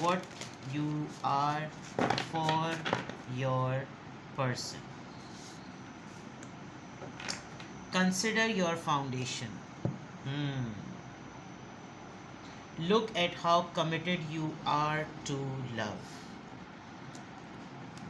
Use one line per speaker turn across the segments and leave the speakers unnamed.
What you are for your person. Consider your foundation. Look at how committed you are to love.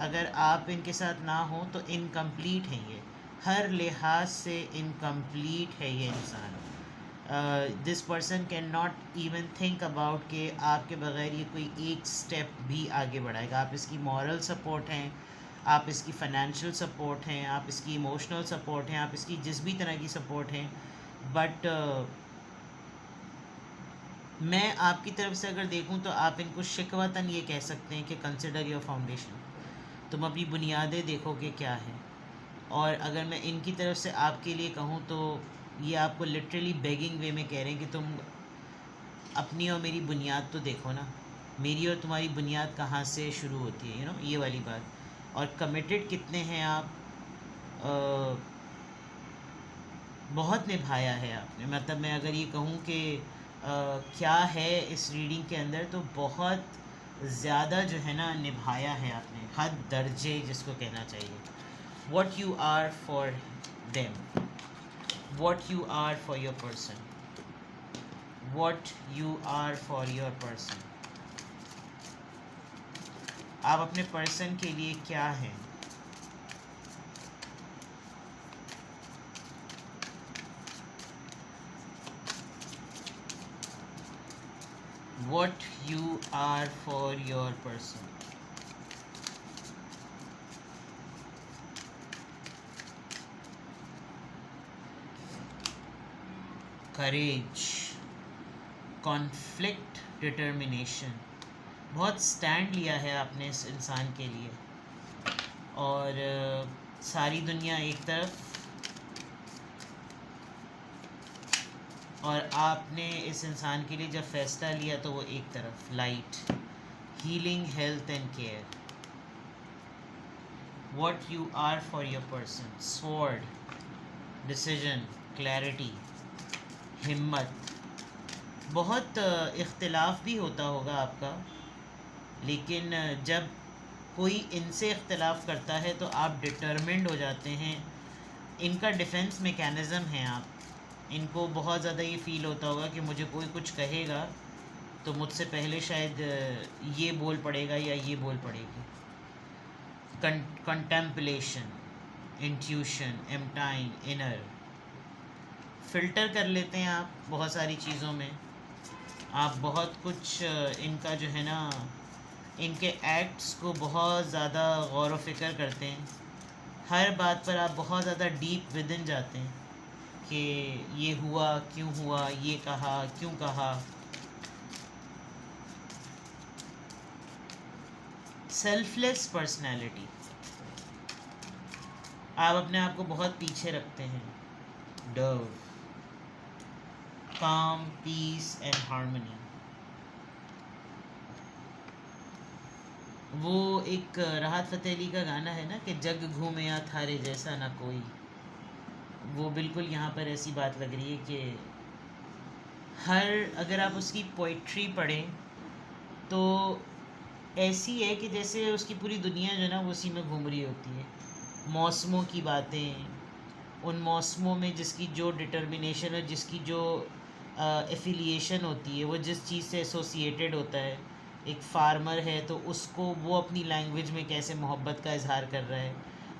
اگر آپ ان کے ساتھ نہ ہوں تو انکمپلیٹ ہیں یہ، ہر لحاظ سے انکمپلیٹ ہے یہ انسان. This person can not even think about کہ آپ کے بغیر یہ کوئی ایک اسٹیپ بھی آگے بڑھائے گا. آپ اس کی مورل سپورٹ ہیں، آپ اس کی فائنینشیل سپورٹ ہیں، آپ اس کی ایموشنل سپورٹ ہیں، آپ اس کی جس بھی طرح کی سپورٹ ہیں. بٹ میں آپ کی طرف سے اگر دیکھوں تو آپ ان کو شکوتاً یہ کہہ سکتے ہیں کہ کنسیڈر یور فاؤنڈیشن، تم اپنی بنیادیں دیکھو کہ کیا ہے. اور اگر میں ان کی طرف سے آپ کے لیے کہوں تو یہ آپ کو لٹرلی بیگنگ وے میں کہہ رہے ہیں کہ تم اپنی اور میری بنیاد تو دیکھو نا، میری اور تمہاری بنیاد کہاں سے شروع ہوتی ہے، یہ والی بات. اور کمیٹڈ کتنے ہیں آپ، بہت نبھایا ہے آپ نے. مطلب میں اگر یہ کہوں کہ کیا ہے اس ریڈنگ کے اندر، تو بہت زیادہ جو ہے نا نبھایا ہے آپ نے، حد درجے جس کو کہنا چاہیے. What you are for them, what you are for your person, what you are for your person. آپ اپنے پرسن کے لیے کیا ہیں. What you are for your person. Courage, conflict, determination. بہت سٹینڈ لیا ہے آپ نے اس انسان کے لیے، اور ساری دنیا ایک طرف اور آپ نے اس انسان کے لیے جب فیصلہ لیا تو وہ ایک طرف. Light, healing, health and care. What you are for your person. Sword, decision, clarity, ہمت. بہت اختلاف بھی ہوتا ہوگا آپ کا، لیکن جب کوئی ان سے اختلاف کرتا ہے تو آپ ڈٹرمنڈ ہو جاتے ہیں. ان کا ڈیفنس میکینزم ہے آپ. ان کو بہت زیادہ یہ فیل ہوتا ہوگا کہ مجھے کوئی کچھ کہے گا تو مجھ سے پہلے شاید یہ بول پڑے گا یا یہ بول پڑے گی. Contemplation, intuition, emotion, inner. Filter کر لیتے ہیں آپ بہت ساری چیزوں میں. آپ بہت کچھ ان کا جو ہے نا، ان کے ایکٹس کو بہت زیادہ غور و فکر کرتے ہیں. ہر بات پر آپ بہت زیادہ ڈیپ ودن جاتے ہیں کہ یہ ہوا کیوں ہوا، یہ کہا کیوں کہا. Selfless personality. آپ اپنے آپ کو بہت پیچھے رکھتے ہیں. ڈو، کام، پیس اینڈ ہارمنی. وہ ایک راحت فتح علی کا گانا ہے نا کہ جگ گھومیا تھارے جیسا نہ کوئی. وہ بالکل یہاں پر ایسی بات لگ رہی ہے کہ اگر آپ اس کی پوئٹری پڑھیں تو ایسی ہے کہ جیسے اس کی پوری دنیا جو ہے نا وہ اسی میں گھوم رہی ہوتی ہے. موسموں کی باتیں، ان موسموں میں جس کی جو ڈٹرمنیشن ہے، جس کی جو ایفیلیشن ہوتی ہے، وہ جس چیز سے ایسوسیٹیڈ ہوتا ہے. ایک فارمر ہے تو اس کو وہ اپنی لینگویج میں کیسے محبت کا اظہار کر رہا ہے.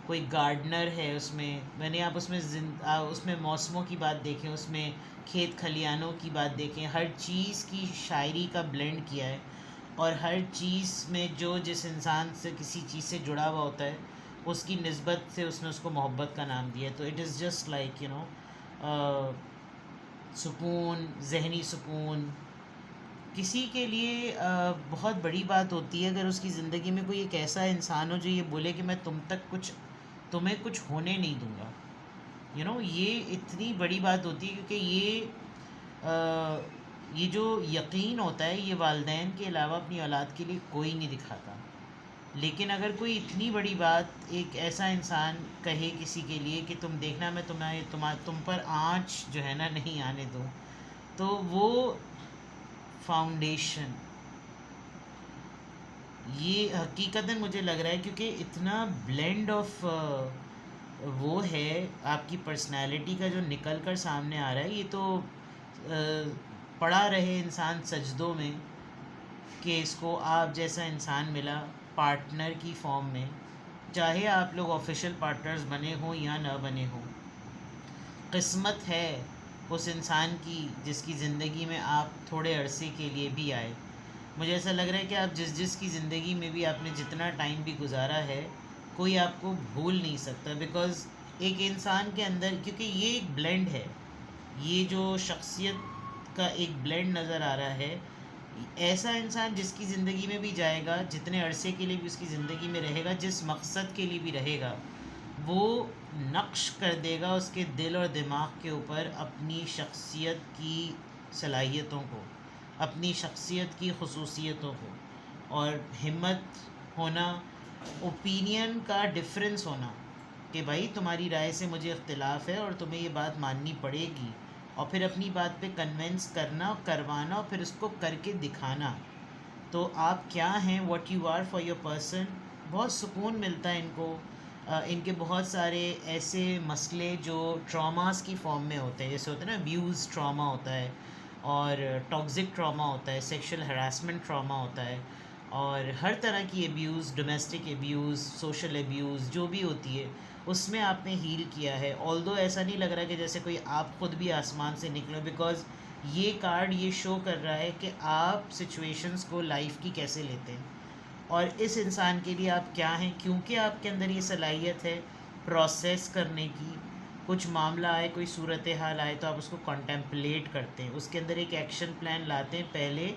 کوئی گارڈنر ہے اس میں آپ اس میں موسموں کی بات دیکھیں، اس میں کھیت کھلیانوں کی بات دیکھیں. ہر چیز کی شاعری کا بلینڈ کیا ہے، اور ہر چیز میں جو جس انسان سے کسی چیز سے جڑا ہوا ہوتا ہے اس کی نسبت سے اس نے اس کو محبت کا نام دیا ہے. تو اٹ از جسٹ لائک سکون، ذہنی سکون. کسی کے لیے بہت بڑی بات ہوتی ہے اگر اس کی زندگی میں کوئی ایک ایسا انسان ہو جو یہ بولے کہ میں تمہیں کچھ ہونے نہیں دوں گا. یہ اتنی بڑی بات ہوتی ہے، کیونکہ یہ جو یقین ہوتا ہے یہ والدین کے علاوہ اپنی اولاد کے لیے کوئی نہیں دکھاتا. لیکن اگر کوئی اتنی بڑی بات ایک ایسا انسان کہے کسی کے لیے کہ تم دیکھنا میں تم پر آنچ جو ہے نا نہیں آنے دوں، تو وہ فاؤنڈیشن، یہ حقیقتاً مجھے لگ رہا ہے کیونکہ اتنا بلینڈ آف وہ ہے آپ کی پرسنالٹی کا جو نکل کر سامنے آ رہا ہے. یہ تو پڑا رہے انسان سجدوں میں کہ اس کو آپ جیسا انسان ملا پارٹنر کی فارم میں. چاہے آپ لوگ آفیشیل پارٹنرز بنے ہوں یا نہ بنے ہوں، قسمت ہے اس انسان کی جس کی زندگی میں آپ تھوڑے عرصے کے لیے بھی آئے. مجھے ایسا لگ رہا ہے کہ آپ جس کی زندگی میں بھی آپ نے جتنا ٹائم بھی گزارا ہے، کوئی آپ کو بھول نہیں سکتا. بیکاز ایک انسان کے اندر، کیونکہ یہ ایک بلینڈ ہے، یہ جو شخصیت کا ایک بلینڈ نظر آ رہا ہے، ایسا انسان جس کی زندگی میں بھی جائے گا، جتنے عرصے کے لیے بھی اس کی زندگی میں رہے گا، جس مقصد کے لیے بھی رہے گا، وہ نقش کر دے گا اس کے دل اور دماغ کے اوپر اپنی شخصیت کی صلاحیتوں کو، اپنی شخصیت کی خصوصیتوں کو. اور ہمت ہونا، اوپینین کا ڈفرینس ہونا کہ بھائی تمہاری رائے سے مجھے اختلاف ہے اور تمہیں یہ بات ماننی پڑے گی، اور پھر اپنی بات پہ کنونس کرنا، کروانا، اور پھر اس کو کر کے دکھانا. تو آپ کیا ہیں، what you are for your person. بہت سکون ملتا ہے ان کو. ان کے بہت سارے ایسے مسئلے جو ٹراماز کی فارم میں ہوتے ہیں، جیسے ہوتا ہے نا ابیوز ٹراما ہوتا ہے، اور ٹاکسک ٹراما ہوتا ہے، سیکشل ہراسمنٹ ٹراما ہوتا ہے، اور ہر طرح کی abuse, domestic abuse, social abuse جو بھی ہوتی ہے، اس میں آپ نے ہیل کیا ہے. آلدو ایسا نہیں لگ رہا کہ جیسے کوئی آپ خود بھی آسمان سے نکلو، بیکاز یہ کارڈ یہ شو کر رہا ہے کہ آپ سچویشنز کو لائف کی کیسے لیتے ہیں، اور اس انسان کے لیے آپ کیا ہیں. کیونکہ آپ کے اندر یہ صلاحیت ہے پروسیس کرنے کی. کچھ معاملہ آئے، کوئی صورتحال آئے، تو آپ اس کو کنٹمپلیٹ کرتے ہیں، اس کے اندر ایک ایکشن پلان لاتے ہیں. پہلے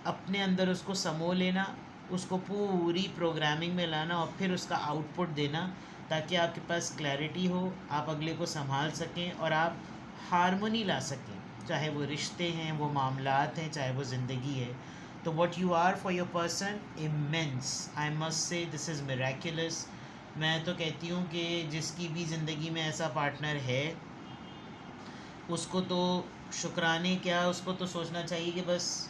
اپنے اندر اس کو سمو لینا، اس کو پوری پروگرامنگ میں لانا، اور پھر اس کا آؤٹ پٹ دینا، تاکہ آپ کے پاس کلیئرٹی ہو، آپ اگلے کو سنبھال سکیں، اور آپ ہارمونی لا سکیں. چاہے وہ رشتے ہیں، وہ معاملات ہیں، چاہے وہ زندگی ہے. تو what you are for your person immense. I must say this is miraculous. میں تو کہتی ہوں کہ جس کی بھی زندگی میں ایسا پارٹنر ہے، اس کو تو شکرانے کیا، اس کو تو سوچنا چاہیے کہ بس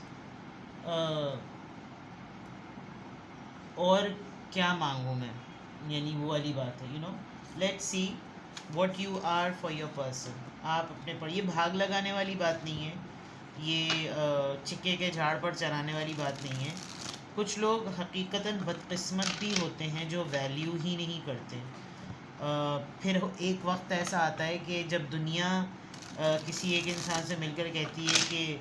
اور کیا مانگوں میں، یعنی وہ والی بات ہے. Let see what you are for your person. آپ اپنے پر، یہ بھاگ لگانے والی بات نہیں ہے، یہ چکے کے جھاڑ پر چرانے والی بات نہیں ہے. کچھ لوگ حقیقتاً بدقسمت بھی ہوتے ہیں جو ویلیو ہی نہیں کرتے. پھر ایک وقت ایسا آتا ہے کہ جب دنیا کسی ایک انسان سے مل کر کہتی ہے کہ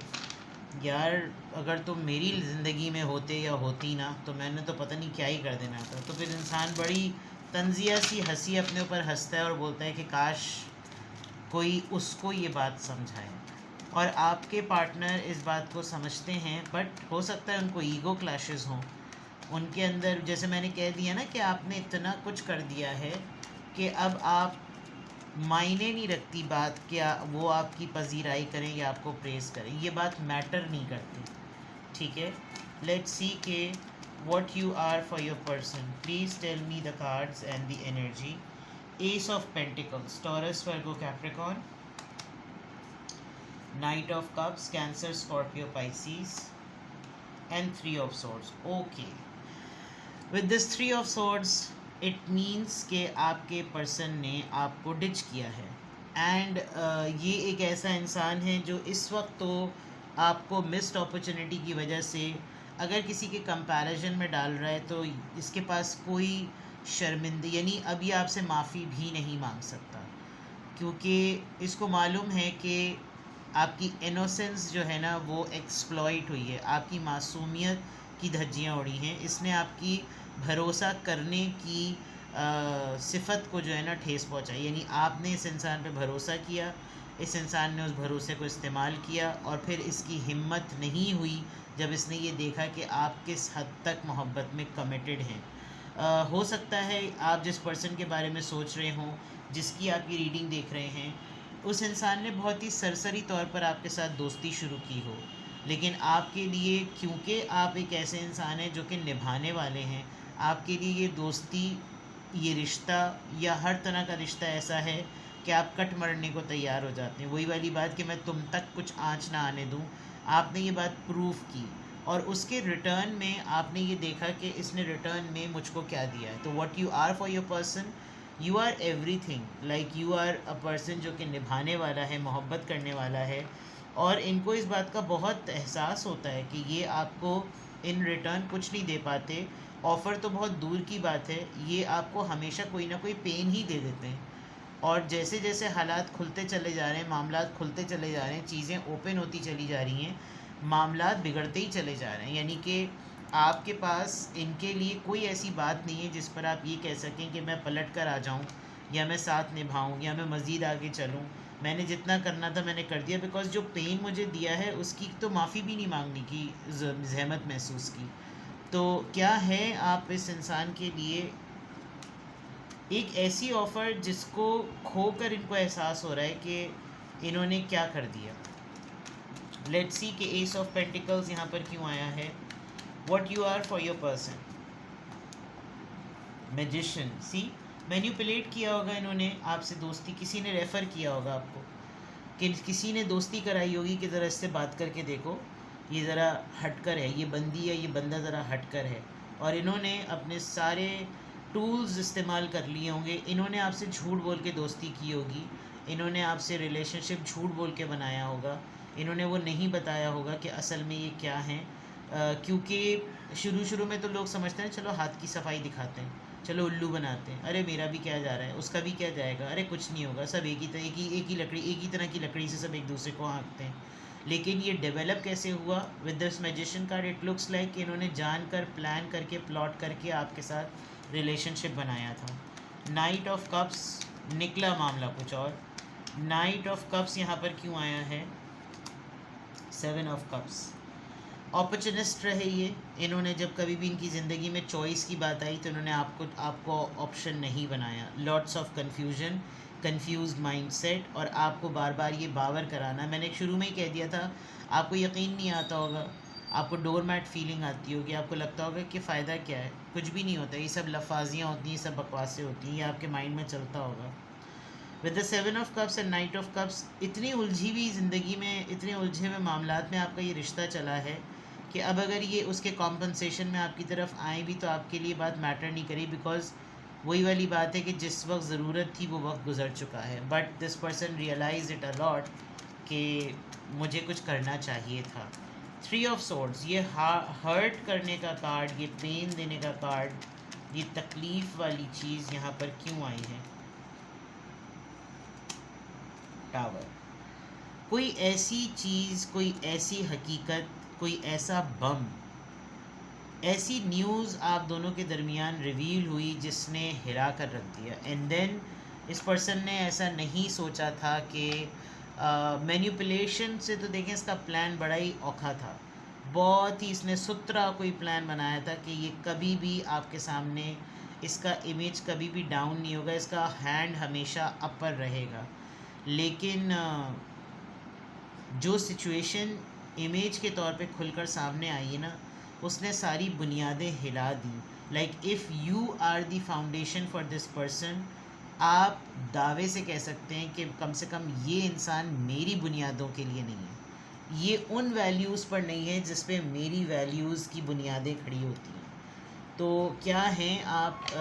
یار اگر تم میری زندگی میں ہوتے یا ہوتی نا، تو میں نے تو پتہ نہیں کیا ہی کر دینا تھا. تو پھر انسان بڑی طنزیہ سی ہنسی اپنے اوپر ہنستا ہے اور بولتا ہے کہ کاش کوئی اس کو یہ بات سمجھائے. اور آپ کے پارٹنر اس بات کو سمجھتے ہیں، بٹ ہو سکتا ہے ان کو ایگو کلیشز ہوں ان کے اندر. جیسے میں نے کہہ دیا نا کہ آپ نے اتنا کچھ کر دیا ہے کہ اب آپ معنی نہیں رکھتی بات کیا وہ آپ کی پذیرائی کریں یا آپ کو پریز کریں، یہ بات میٹر نہیں کرتی. ٹھیک ہے. لیٹ سی کہ what you are for your person. Please tell me the cards and the energy. Ace of pentacles, Taurus, Virgo, Capricorn. Knight of Cups, Cancer, Scorpio, Pisces, and Three of Swords. Okay. With this Three of Swords, it means کہ آپ کے person نے آپ کو Dutch کیا ہے. And یہ ایک ایسا انسان ہے جو اس وقت تو آپ کو مسڈ اپرچونیٹی کی وجہ سے اگر کسی کے کمپیریزن میں ڈال رہا ہے تو اس کے پاس کوئی شرمندگی، یعنی ابھی آپ سے معافی بھی نہیں مانگ سکتا، کیونکہ اس کو معلوم ہے کہ آپ کی انوسنس جو ہے نا وہ ایکسپلائٹ ہوئی ہے، آپ کی معصومیت کی دھجیاں اڑی ہیں. اس نے آپ کی بھروسہ کرنے کی صفت کو جو ہے نا ٹھیس پہنچائی. یعنی آپ نے اس انسان پہ بھروسہ کیا، اس انسان نے اس بھروسے کو استعمال کیا، اور پھر اس کی ہمت نہیں ہوئی جب اس نے یہ دیکھا کہ آپ کس حد تک محبت میں کمیٹڈ ہیں. ہو سکتا ہے آپ جس پرسن کے بارے میں سوچ رہے ہوں، جس کی آپ کی ریڈنگ دیکھ رہے ہیں، اس انسان نے بہت ہی سرسری طور پر آپ کے ساتھ دوستی شروع کی ہو، لیکن آپ کے لیے، کیونکہ آپ ایک ایسے انسان ہیں جو کہ نبھانے والے ہیں، آپ کے لیے یہ دوستی، یہ رشتہ یا ہر طرح کا رشتہ ایسا ہے کہ آپ کٹ مرنے کو تیار ہو جاتے ہیں. وہی والی بات کہ میں تم تک کچھ آنچ نہ آنے دوں. آپ نے یہ بات پروف کی، اور اس کے ریٹرن میں آپ نے یہ دیکھا کہ اس نے ریٹرن میں مجھ کو کیا دیا ہے. تو what you are for your person, you are ایوری تھنگ. Like you are a person جو کہ نبھانے والا ہے، محبت کرنے والا ہے، اور ان کو اس بات کا بہت احساس ہوتا ہے کہ یہ آپ کو ان ریٹرن کچھ نہیں دے پاتے، آفر تو بہت دور کی بات ہے، یہ آپ کو ہمیشہ کوئی نہ کوئی پین ہی دے دیتے ہیں. اور جیسے جیسے حالات کھلتے چلے جا رہے ہیں، معاملات کھلتے چلے جا رہے ہیں، چیزیں اوپن ہوتی چلی جا رہی ہیں، معاملات بگڑتے ہی چلے جا رہے ہیں. یعنی کہ آپ کے پاس ان کے لیے کوئی ایسی بات نہیں ہے جس پر آپ یہ کہہ سکیں کہ میں پلٹ کر آ جاؤں، یا میں ساتھ نبھاؤں، یا میں مزید آگے چلوں. میں نے جتنا کرنا تھا میں نے کر دیا، بیکاز جو پین مجھے دیا ہے اس کی تو معافی بھی نہیں مانگنے کی زحمت محسوس کی. تو کیا ہے آپ اس انسان کے لیے ایک ایسی آفر جس کو کھو کر ان کو احساس ہو رہا ہے کہ انہوں نے کیا کر دیا. لیٹ سی کہ ایس آف پینٹیکلز یہاں پر کیوں آیا ہے. What you are for your person. Magician. See manipulate کیا ہوگا انہوں نے آپ سے، دوستی کسی نے ریفر کیا ہوگا آپ کو، کہ کسی نے دوستی کرائی ہوگی کہ ذرا اس سے بات کر کے دیکھو، یہ ذرا ہٹ کر ہے، یہ بندی ہے، یہ بندہ ذرا ہٹ کر ہے. اور انہوں نے اپنے سارے ٹولز استعمال کر لیے ہوں گے. انہوں نے آپ سے جھوٹ بول کے دوستی کی ہوگی، انہوں نے آپ سے ریلیشن شپ جھوٹ بول کے بنایا ہوگا. انہوں نے وہ نہیں بتایا ہوگا کہ اصل میں یہ کیا ہیں. کیونکہ شروع میں تو لوگ سمجھتے ہیں چلو ہاتھ کی صفائی دکھاتے ہیں، چلو الو بناتے ہیں، ارے میرا بھی کیا جا رہا ہے، اس کا بھی کیا جائے گا، ارے کچھ نہیں ہوگا، سب ایک ہی لکڑی، ایک ہی طرح کی لکڑی سے سب ایک دوسرے کو ہانکتے ہیں. لیکن یہ ڈیولپ کیسے ہوا with this magician card? It looks like کہ انہوں نے جان کر، پلان کر کے، پلاٹ کر کے آپ کے ساتھ ریلیشن شپ بنایا تھا. نائٹ آف کپس نکلا معاملہ کچھ اور. نائٹ آف کپس یہاں پر کیوں آیا ہے؟ 7 آف کپس. اپرچونسٹ رہے یہ. انہوں نے جب کبھی بھی ان کی زندگی میں چوائس کی بات آئی تو انہوں نے آپ کو آپشن نہیں بنایا. Lots of confusion, confused mind set, اور آپ کو بار بار یہ باور کرانا. میں نے شروع میں ہی کہہ دیا تھا آپ کو یقین نہیں آتا ہوگا، آپ کو ڈور میٹ فیلنگ آتی ہوگی، آپ کو لگتا ہوگا کہ فائدہ کیا ہے، کچھ بھی نہیں ہوتا، یہ سب لفاظیاں ہوتی ہیں، یہ سب بکواسیں ہوتی ہیں، یہ آپ کے مائنڈ میں چلتا ہوگا. With the 7 of cups and night of cups, اتنی الجھی ہوئی زندگی میں، اتنے الجھے ہوئے معاملات میں آپ کا یہ رشتہ چلا ہے کہ اب اگر یہ اس کے کمپنسیشن میں آپ کی طرف آئیں بھی تو آپ کے لیے بات میٹر نہیں کری، بیکاز وہی والی بات ہے کہ جس وقت ضرورت تھی وہ وقت گزر چکا ہے. But this person realize it a lot کہ مجھے کچھ کرنا چاہیے تھا. 3 آف سورڈز، یہ ہرٹ کرنے کا کارڈ، یہ پین دینے کا کارڈ، یہ تکلیف والی چیز یہاں پر کیوں آئی ہے؟ ٹاور. کوئی ایسی چیز، کوئی ایسی حقیقت، کوئی ایسا بم، ایسی نیوز آپ دونوں کے درمیان ریویل ہوئی جس نے ہلا کر رکھ دیا. اینڈ دین اس پرسن نے ایسا نہیں سوچا تھا کہ مینیپولیشن سے تو دیکھیں اس کا پلان بڑا ہی اوکھا تھا، بہت ہی اس نے سترا کوئی پلان بنایا تھا کہ یہ کبھی بھی آپ کے سامنے، اس کا امیج کبھی بھی ڈاؤن نہیں ہوگا، اس کا ہینڈ ہمیشہ اپر رہے گا. لیکن جو سچویشن امیج کے طور پہ کھل کر سامنے آئی ہے نا، اس نے ساری بنیادیں ہلا دیں. Like if you are the foundation for this person, آپ دعوے سے کہہ سکتے ہیں کہ کم سے کم یہ انسان میری بنیادوں کے لیے نہیں ہے، یہ ان ویلیوز پر نہیں ہے جس پہ میری ویلیوز کی بنیادیں کھڑی ہوتی ہیں. تو کیا ہیں آپ؟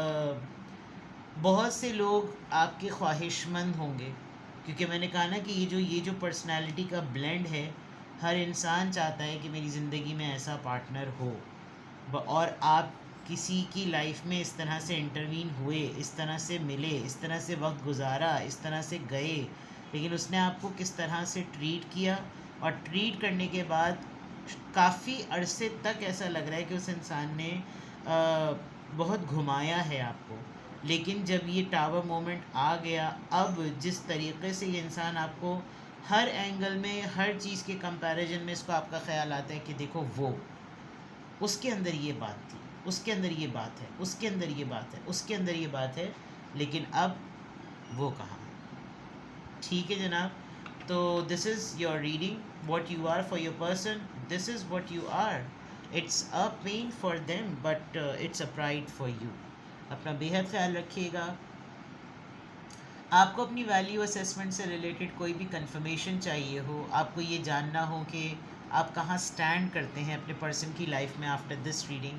بہت سے لوگ آپ کے خواہش مند ہوں گے، کیونکہ میں نے کہا نا کہ یہ جو پرسنالٹی کا بلینڈ ہے، ہر انسان چاہتا ہے کہ میری زندگی میں ایسا پارٹنر ہو. اور آپ کسی کی لائف میں اس طرح سے انٹروین ہوئے، اس طرح سے ملے، اس طرح سے وقت گزارا، اس طرح سے گئے، لیکن اس نے آپ کو کس طرح سے ٹریٹ کیا، اور ٹریٹ کرنے کے بعد کافی عرصے تک ایسا لگ رہا ہے کہ اس انسان نے بہت گھمایا ہے آپ کو. لیکن جب یہ ٹاور مومنٹ آ گیا، اب جس طریقے سے یہ انسان آپ کو ہر اینگل میں، ہر چیز کے کمپیریزن میں اس کو آپ کا خیال آتا ہے کہ دیکھو وہ، اس کے اندر یہ بات تھی، اس کے اندر یہ بات ہے، اس کے اندر یہ بات ہے، اس کے اندر یہ بات ہے، لیکن اب وہ کہاں؟ ٹھیک ہے جناب. تو this is your reading, what you are for your person, this is what you are. It's a pain for them but it's a pride for you. اپنا بےحد خیال رکھیے گا. آپ کو اپنی ویلیو اسیسمنٹ سے ریلیٹڈ کوئی بھی کنفرمیشن چاہیے ہو، آپ کو یہ جاننا ہو کہ آپ کہاں سٹینڈ کرتے ہیں اپنے پرسن کی لائف میں آفٹر دس ریڈنگ،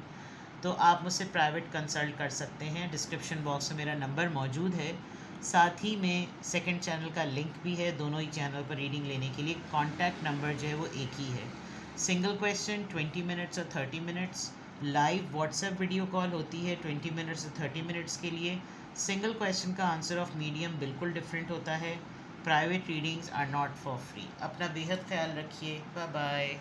تو آپ مجھ سے پرائیویٹ کنسلٹ کر سکتے ہیں. ڈسکرپشن باکس میں میرا نمبر موجود ہے، ساتھ ہی میں سیکنڈ چینل کا لنک بھی ہے. دونوں ہی چینل پر ریڈنگ لینے کے لیے کانٹیکٹ نمبر جو ہے وہ ایک ہی ہے. سنگل کویسچن 20 منٹس اور 30 minutes. Live WhatsApp video call ہوتی ہے 20 منٹ سے 30 منٹس کے لیے. سنگل کویشچن کا آنسر آف میڈیم بالکل ڈفرینٹ ہوتا ہے. Private readings are not for free. اپنا بے حد خیال رکھیے. Bye bye.